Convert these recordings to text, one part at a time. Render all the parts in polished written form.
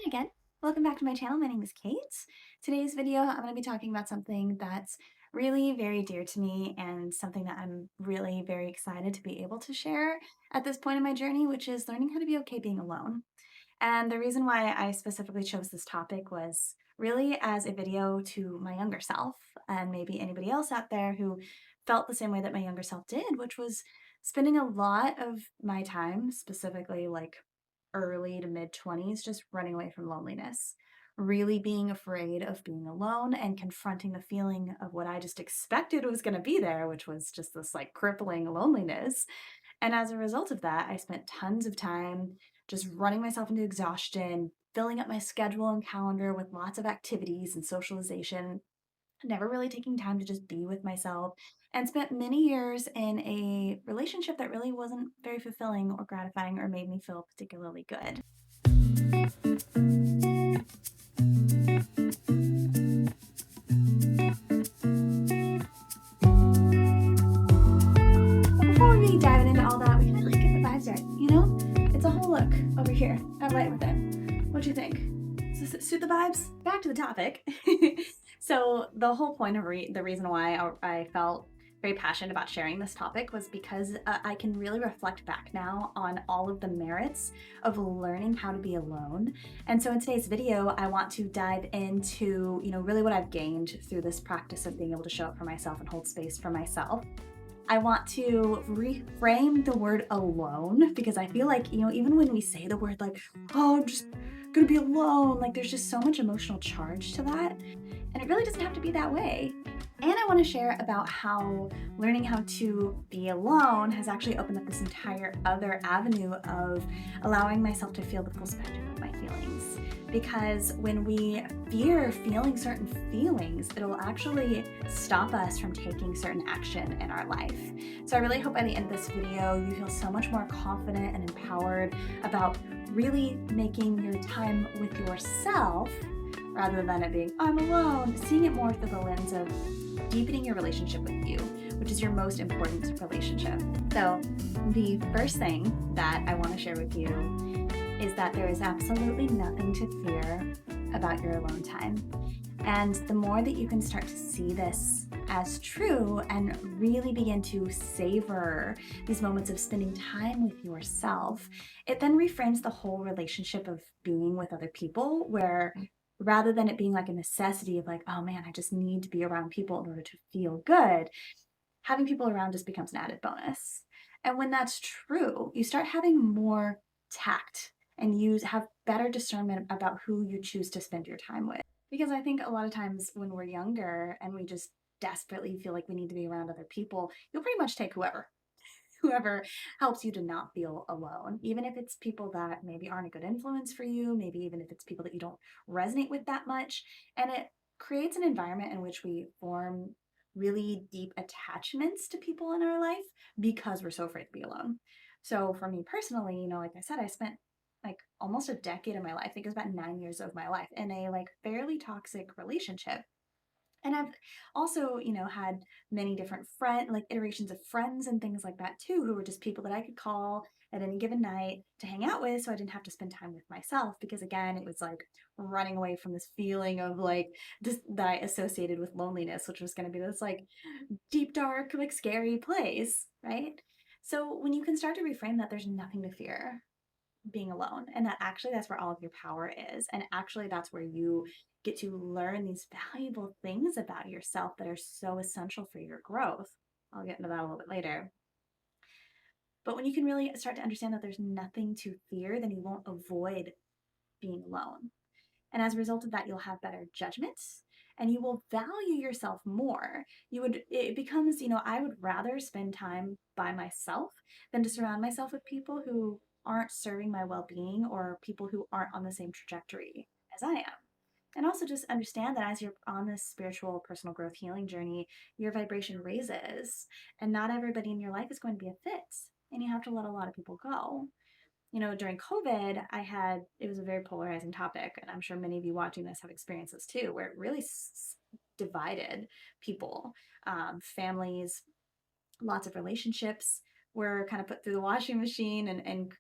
Hi again. Welcome back to my channel. My name is Kate. Today's video, I'm going to be talking about something that's really very dear to me and something that I'm really very excited to be able to share at this point in my journey, which is learning how to be okay being alone. And the reason why I specifically chose this topic was really as a video to my younger self and maybe anybody else out there who felt the same way that my younger self did, which was spending a lot of my time, specifically like early to mid 20s, just running away from loneliness, really being afraid of being alone and confronting the feeling of what I just expected was going to be there, which was just this like crippling loneliness. And as a result of that, I spent tons of time just running myself into exhaustion, filling up my schedule and calendar with lots of activities and socialization, never really taking time to just be with myself, and spent many years in a relationship that really wasn't very fulfilling or gratifying or made me feel particularly good. But before we dive into all that, we can really get the vibes right. It's a whole look over here at Light Within. What do you think? Does it suit the vibes? Back to the topic. So the whole point of the reason why I felt very passionate about sharing this topic was because I can really reflect back now on all of the merits of learning how to be alone. And so in today's video, I want to dive into, really what I've gained through this practice of being able to show up for myself and hold space for myself. I want to reframe the word alone because I feel like, even when we say the word like, oh, I'm just gonna be alone, like there's just so much emotional charge to that. And it really doesn't have to be that way. And I want to share about how learning how to be alone has actually opened up this entire other avenue of allowing myself to feel the full spectrum of my feelings. Because when we fear feeling certain feelings, it'll actually stop us from taking certain action in our life. So I really hope by the end of this video, you feel so much more confident and empowered about really making your time with yourself rather than it being, I'm alone, seeing it more through the lens of deepening your relationship with you, which is your most important relationship. So the first thing that I want to share with you is that there is absolutely nothing to fear about your alone time. And the more that you can start to see this as true and really begin to savor these moments of spending time with yourself, it then reframes the whole relationship of being with other people, where rather than it being like a necessity of like, oh man, I just need to be around people in order to feel good, having people around just becomes an added bonus. And when that's true, you start having more tact and you have better discernment about who you choose to spend your time with. Because I think a lot of times when we're younger and we just desperately feel like we need to be around other people, you'll pretty much take whoever helps you to not feel alone, even if it's people that maybe aren't a good influence for you, maybe even if it's people that you don't resonate with that much. And it creates an environment in which we form really deep attachments to people in our life because we're so afraid to be alone. So for me personally, like I said, I spent like almost a decade of my life, I think it was about 9 years of my life, in a like fairly toxic relationship. And I've also, had many different like iterations of friends and things like that too, who were just people that I could call at any given night to hang out with. So I didn't have to spend time with myself because again, it was like running away from this feeling of like just that I associated with loneliness, which was going to be this like deep, dark, like scary place, right? So when you can start to reframe that there's nothing to fear being alone, and that actually that's where all of your power is, and actually that's where you get to learn these valuable things about yourself that are so essential for your growth. I'll get into that a little bit later. But when you can really start to understand that there's nothing to fear, then you won't avoid being alone. And as a result of that, you'll have better judgments and you will value yourself more. It becomes, I would rather spend time by myself than to surround myself with people who aren't serving my well being or people who aren't on the same trajectory as I am. And also just understand that as you're on this spiritual personal growth healing journey, your vibration raises, and not everybody in your life is going to be a fit. And you have to let a lot of people go. During COVID, it was a very polarizing topic, and I'm sure many of you watching this have experienced this too, where it really divided people, families, lots of relationships were kind of put through the washing machine and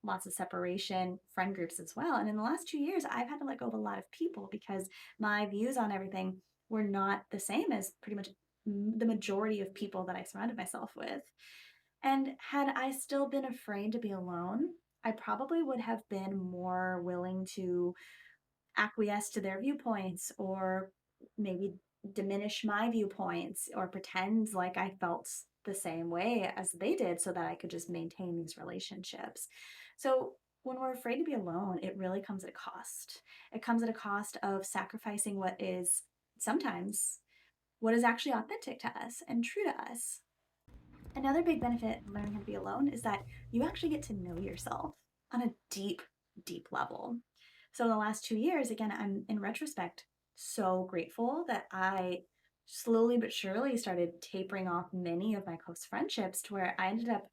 lots of separation, friend groups as well. And in the last 2 years, I've had to let go of a lot of people because my views on everything were not the same as pretty much the majority of people that I surrounded myself with. And had I still been afraid to be alone, I probably would have been more willing to acquiesce to their viewpoints or maybe diminish my viewpoints or pretend like I felt the same way as they did so that I could just maintain these relationships. So when we're afraid to be alone, it really comes at a cost. It comes at a cost of sacrificing what is sometimes what is actually authentic to us and true to us. Another big benefit of learning how to be alone is that you actually get to know yourself on a deep, deep level. So, in the last 2 years, again, I'm in retrospect so grateful that I slowly but surely started tapering off many of my close friendships to where I ended up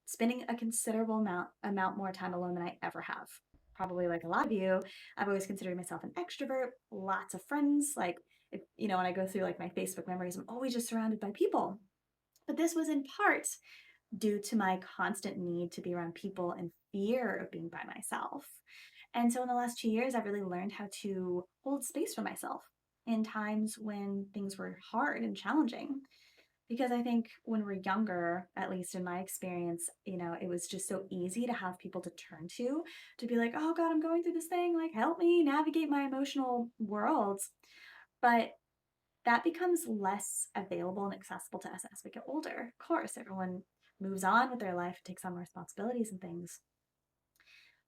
spending a considerable amount more time alone than I ever have. Probably like a lot of you, I've always considered myself an extrovert, lots of friends. Like, if, when I go through like my Facebook memories, I'm always just surrounded by people. But this was in part due to my constant need to be around people and fear of being by myself. And so in the last 2 years, I've really learned how to hold space for myself in times when things were hard and challenging. Because I think when we're younger, at least in my experience, it was just so easy to have people to turn to be like, oh God, I'm going through this thing. Like, help me navigate my emotional worlds. But that becomes less available and accessible to us as we get older. Of course, everyone moves on with their life, takes on responsibilities and things.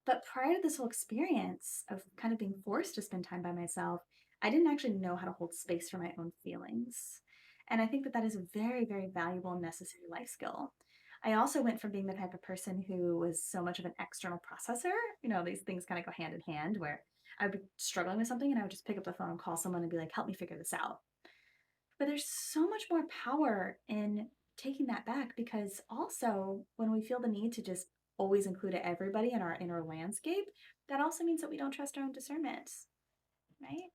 But prior to this whole experience of kind of being forced to spend time by myself, I didn't actually know how to hold space for my own feelings. And I think that that is a very, very valuable and necessary life skill. I also went from being the type of person who was so much of an external processor. These things kind of go hand in hand where I would be struggling with something and I would just pick up the phone and call someone and be like, help me figure this out. But there's so much more power in taking that back because also when we feel the need to just always include everybody in our inner landscape, that also means that we don't trust our own discernment, right?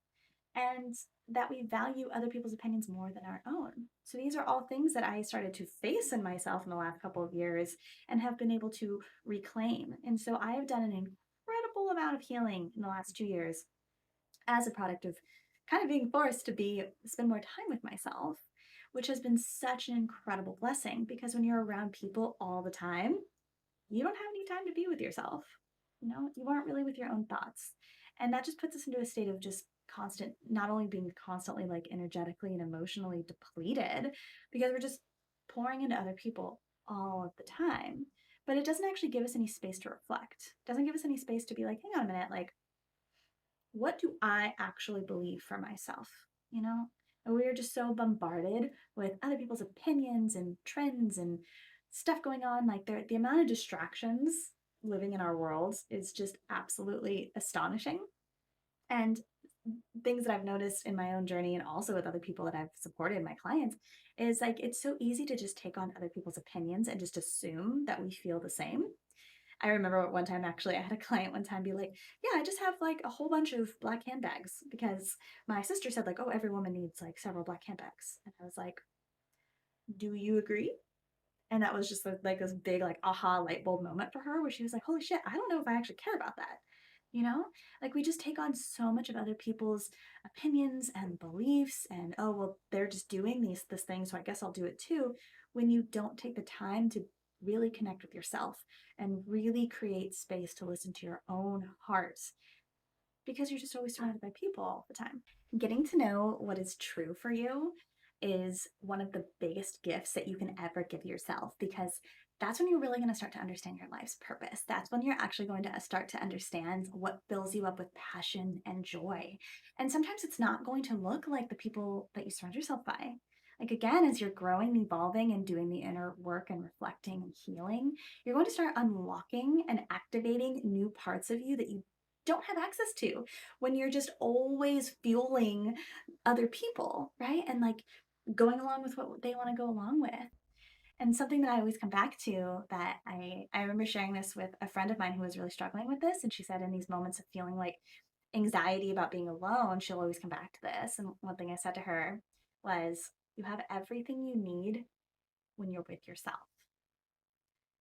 And that we value other people's opinions more than our own. So these are all things that I started to face in myself in the last couple of years and have been able to reclaim. And so I have done an incredible amount of healing in the last 2 years as a product of kind of being forced to spend more time with myself, which has been such an incredible blessing because when you're around people all the time, you don't have any time to be with yourself. You aren't really with your own thoughts. And that just puts us into a state of just constant, not only being constantly like energetically and emotionally depleted because we're just pouring into other people all of the time. But it doesn't actually give us any space to reflect. It doesn't give us any space to be like, hang on a minute, like, what do I actually believe for myself? You know? And we are just so bombarded with other people's opinions and trends and stuff going on. Like the amount of distractions living in our worlds is just absolutely astonishing. And things that I've noticed in my own journey and also with other people that I've supported, my clients, is like it's so easy to just take on other people's opinions and just assume that we feel the same. I remember one time actually, I had a client one time be like, yeah, I just have like a whole bunch of black handbags because my sister said, like, oh, every woman needs like several black handbags. And I was like, do you agree? And that was just like this big, like, aha light bulb moment for her where she was like, holy shit, I don't know if I actually care about that. You know, like we just take on so much of other people's opinions and beliefs, and oh, well, they're just doing this thing, so I guess I'll do it too. When you don't take the time to really connect with yourself and really create space to listen to your own heart because you're just always surrounded by people all the time. Getting to know what is true for you is one of the biggest gifts that you can ever give yourself because that's when you're really going to start to understand your life's purpose. That's when you're actually going to start to understand what fills you up with passion and joy. And sometimes it's not going to look like the people that you surround yourself by. Like, again, as you're growing, evolving, and doing the inner work and reflecting and healing, you're going to start unlocking and activating new parts of you that you don't have access to when you're just always fueling other people, right? And like going along with what they want to go along with. And something that I always come back to that I remember sharing this with a friend of mine who was really struggling with this. And she said in these moments of feeling like anxiety about being alone, she'll always come back to this. And one thing I said to her was, you have everything you need when you're with yourself.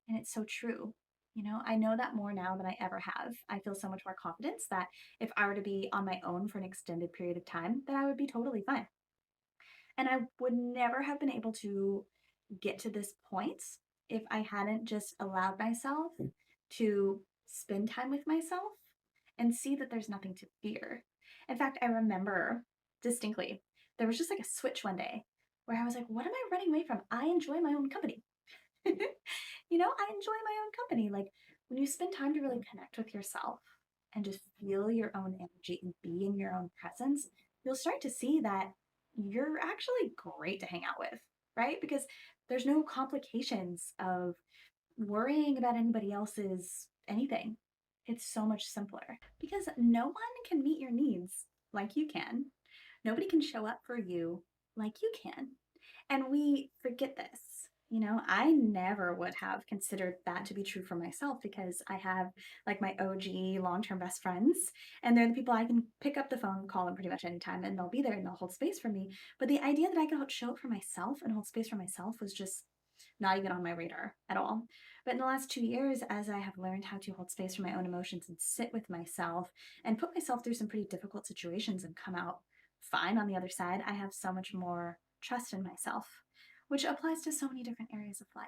And it's so true. I know that more now than I ever have. I feel so much more confidence that if I were to be on my own for an extended period of time, then I would be totally fine. And I would never have been able to get to this point if I hadn't just allowed myself to spend time with myself and see that there's nothing to fear. In fact, I remember distinctly, there was just like a switch one day where I was like, what am I running away from? I enjoy my own company. I enjoy my own company. Like when you spend time to really connect with yourself and just feel your own energy and be in your own presence, you'll start to see that you're actually great to hang out with, right? Because there's no complications of worrying about anybody else's anything. It's so much simpler because no one can meet your needs like you can. Nobody can show up for you like you can. And we forget this. I never would have considered that to be true for myself because I have like my OG long term best friends, and they're the people I can pick up the phone, call them pretty much anytime, and they'll be there and they'll hold space for me. But the idea that I could show up for myself and hold space for myself was just not even on my radar at all. But in the last 2 years, as I have learned how to hold space for my own emotions and sit with myself and put myself through some pretty difficult situations and come out fine on the other side, I have so much more trust in myself, which applies to so many different areas of life.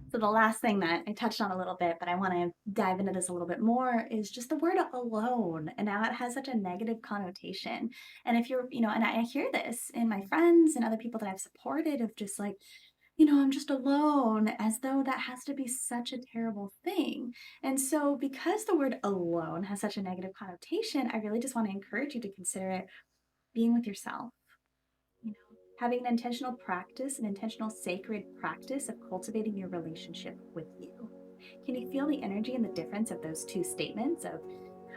So, the last thing that I touched on a little bit, but I want to dive into this a little bit more, is just the word alone. And now it has such a negative connotation. And if you're, and I hear this in my friends and other people that I've supported of just like, I'm just alone, as though that has to be such a terrible thing. And so, because the word alone has such a negative connotation, I really just want to encourage you to consider it being with yourself, having an intentional practice, an intentional sacred practice of cultivating your relationship with you. Can you feel the energy and the difference of those two statements of,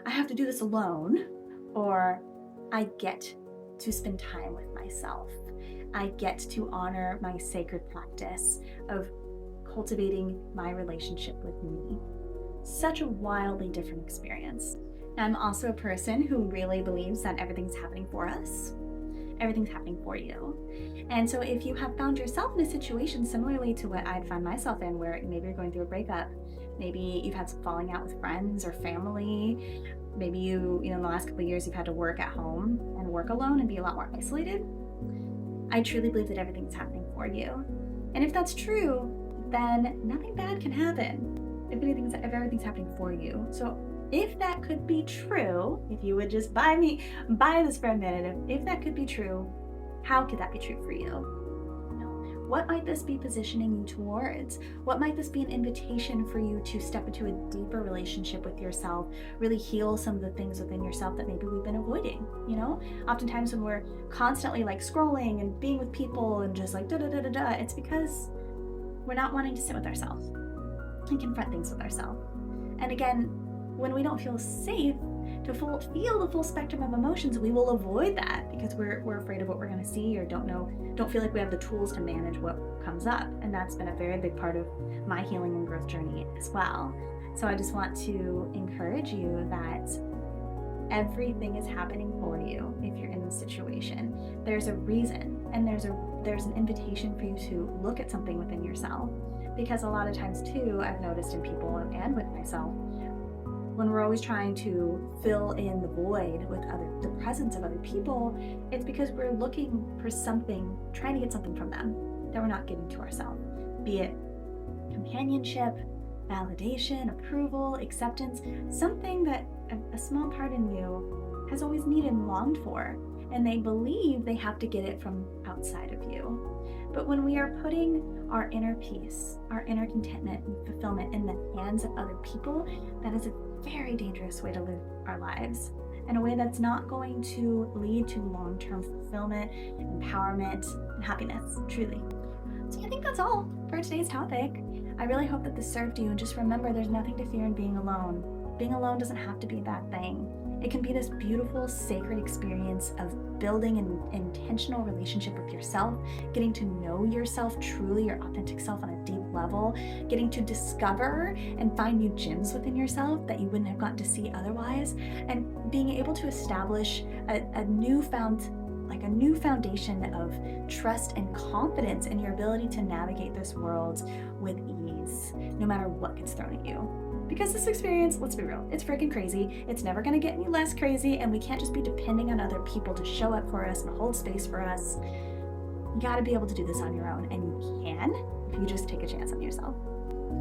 I have to do this alone, or I get to spend time with myself? I get to honor my sacred practice of cultivating my relationship with me. Such a wildly different experience. I'm also a person who really believes that everything's happening for us. Everything's happening for you. And so if you have found yourself in a situation similarly to what I'd found myself in, where maybe you're going through a breakup, maybe you've had some falling out with friends or family, maybe in the last couple of years you've had to work at home and work alone and be a lot more isolated, I truly believe that everything's happening for you. And if that's true, then nothing bad can happen if everything's happening for you. So if that could be true, if you would just buy this for a minute, if that could be true, how could that be true for you? What might this be positioning you towards? What might this be an invitation for you to step into a deeper relationship with yourself, really heal some of the things within yourself that maybe we've been avoiding? Oftentimes when we're constantly like scrolling and being with people and just like it's because we're not wanting to sit with ourselves and confront things with ourselves. And again, when we don't feel safe to feel the full spectrum of emotions, we will avoid that because we're afraid of what we're going to see, or don't feel like we have the tools to manage what comes up. And that's been a very big part of my healing and growth journey as well. So I just want to encourage you that everything is happening for you. If you're in this situation, there's a reason, and there's an invitation for you to look at something within yourself. Because a lot of times too, I've noticed in people and with myself, when we're always trying to fill in the void with the presence of other people, it's because we're looking for something, trying to get something from them that we're not giving to ourselves. Be it companionship, validation, approval, acceptance, something that a small part in you has always needed and longed for, and they believe they have to get it from outside of you. But when we are putting our inner peace, our inner contentment and fulfillment in the hands of other people, that is a very dangerous way to live our lives, in a way that's not going to lead to long-term fulfillment, empowerment, and happiness, truly. So I think that's all for today's topic. I really hope that this served you, and just remember there's nothing to fear in being alone. Being alone doesn't have to be a bad thing. It can be this beautiful, sacred experience of building an intentional relationship with yourself, getting to know yourself truly, your authentic self on a deep level, getting to discover and find new gems within yourself that you wouldn't have gotten to see otherwise, and being able to establish a new foundation of trust and confidence in your ability to navigate this world with ease, no matter what gets thrown at you. Because this experience, let's be real, it's freaking crazy. It's never gonna get any less crazy, and we can't just be depending on other people to show up for us and hold space for us. You gotta be able to do this on your own, and you can if you just take a chance on yourself.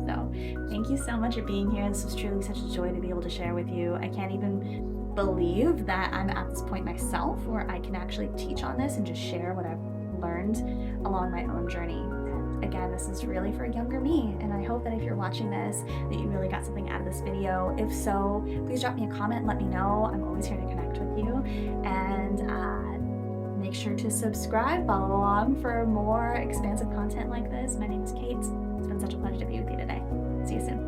So thank you so much for being here. This was truly such a joy to be able to share with you. I can't even believe that I'm at this point myself where I can actually teach on this and just share what I've learned along my own journey. And again, this is really for younger me, and I hope that if you're watching this, that you really got something out of this video. If so, please drop me a comment and let me know. I'm always here to connect with you. And make sure to subscribe, follow along for more expansive content like this. My name is Kate. It's been such a pleasure to be with you today. See you soon.